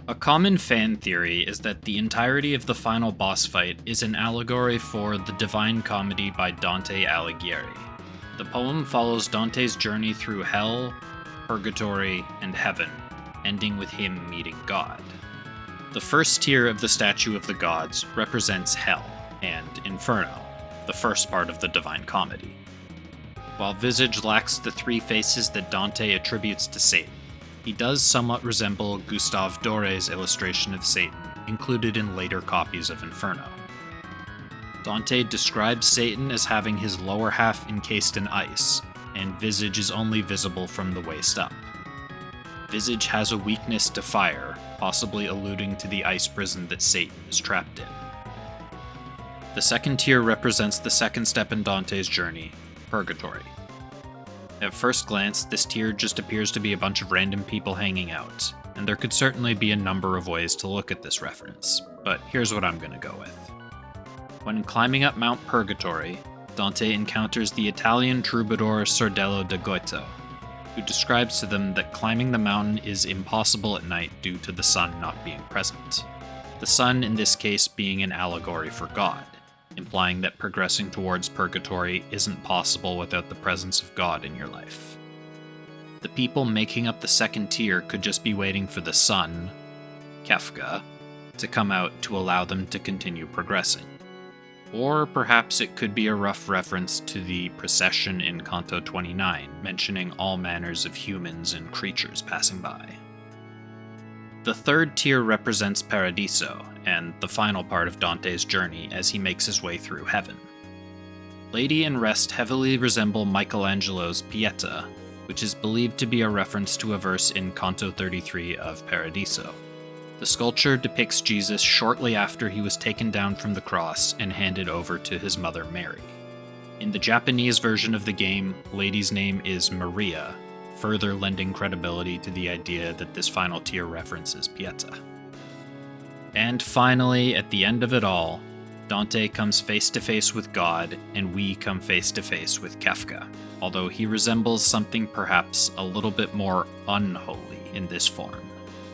A common fan theory is that the entirety of the final boss fight is an allegory for the Divine Comedy by Dante Alighieri. The poem follows Dante's journey through hell, purgatory, and heaven, ending with him meeting God. The first tier of the Statue of the Gods represents hell and Inferno, the first part of the Divine Comedy. While Visage lacks the three faces that Dante attributes to Satan, he does somewhat resemble Gustave Doré's illustration of Satan, included in later copies of Inferno. Dante describes Satan as having his lower half encased in ice, and Visage is only visible from the waist up. Visage has a weakness to fire, possibly alluding to the ice prison that Satan is trapped in. The second tier represents the second step in Dante's journey, Purgatory. At first glance, this tier just appears to be a bunch of random people hanging out, and there could certainly be a number of ways to look at this reference, but here's what I'm gonna go with. When climbing up Mount Purgatory, Dante encounters the Italian troubadour Sordello da Goito, who describes to them that climbing the mountain is impossible at night due to the sun not being present. The sun in this case being an allegory for God, implying that progressing towards purgatory isn't possible without the presence of God in your life. The people making up the second tier could just be waiting for the sun, Kefka, to come out to allow them to continue progressing. Or perhaps it could be a rough reference to the procession in Canto 29, mentioning all manners of humans and creatures passing by. The third tier represents Paradiso, and the final part of Dante's journey as he makes his way through heaven. Lady and Rest heavily resemble Michelangelo's Pieta, which is believed to be a reference to a verse in Canto 33 of Paradiso. The sculpture depicts Jesus shortly after he was taken down from the cross and handed over to his mother Mary. In the Japanese version of the game, Lady's name is Maria, further lending credibility to the idea that this final tier references Pieta. And finally, at the end of it all, Dante comes face to face with God, and we come face to face with Kefka, although he resembles something perhaps a little bit more unholy in this form.